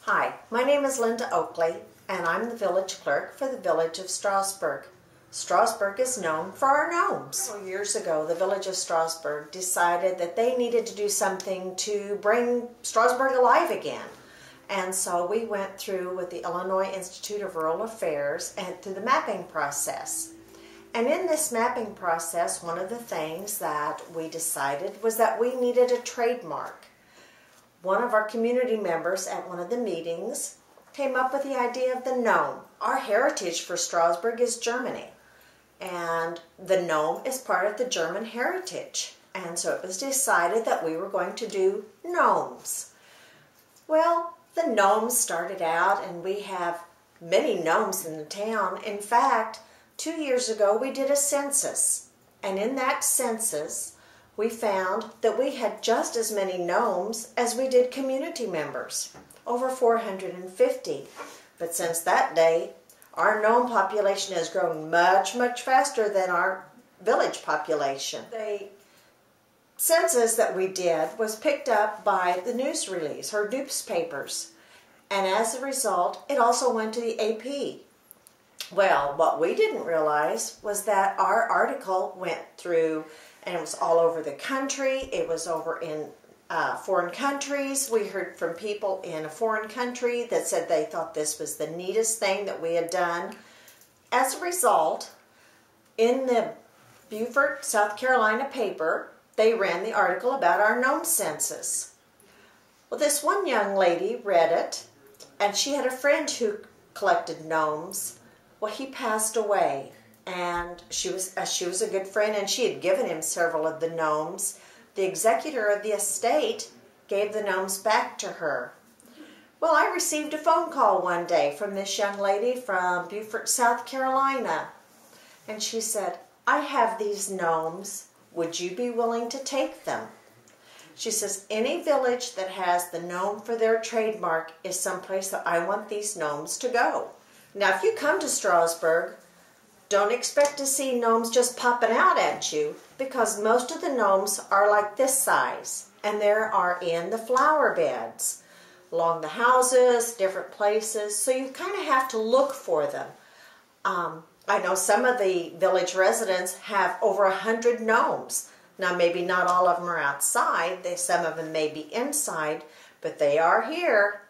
Hi, my name is Linda Oakley, and I'm the village clerk for the village of Strasburg. Strasburg is known for our gnomes. Several years ago, the village of Strasburg decided that they needed to do something to bring Strasburg alive again. And so we went through with the Illinois Institute of Rural Affairs and through the mapping process. And in this mapping process, one of the things that we decided was that we needed a trademark. One of our community members at one of the meetings came up with the idea of the gnome. Our heritage for Strasburg is Germany, and the gnome is part of the German heritage. And so it was decided that we were going to do gnomes. Well, the gnomes started out, and we have many gnomes in the town. In fact, 2 years ago we did a census, and in that census we found that we had just as many gnomes as we did community members, over 450. But since that day, our gnome population has grown much, much faster than our village population. The census that we did was picked up by the news release, or newspapers, and as a result, it also went to the AP. Well, what we didn't realize was that our article went through, and it was all over the country. It was over in foreign countries. We heard from people in a foreign country that said they thought this was the neatest thing that we had done. As a result, in the Beaufort, South Carolina paper, they ran the article about our gnome census. Well, this one young lady read it, and she had a friend who collected gnomes. Well, he passed away, and she was a good friend, and she had given him several of the gnomes. The executor of the estate gave the gnomes back to her. Well, I received a phone call one day from this young lady from Beaufort, South Carolina, and she said, "I have these gnomes. Would you be willing to take them?" She says, "Any village that has the gnome for their trademark is someplace that I want these gnomes to go." Now, if you come to Strasburg, don't expect to see gnomes just popping out at you, because most of the gnomes are like this size, and they are in the flower beds, along the houses, different places, so you kind of have to look for them. I know some of the village residents have over 100 gnomes. Now, maybe not all of them are outside, some of them may be inside, but they are here.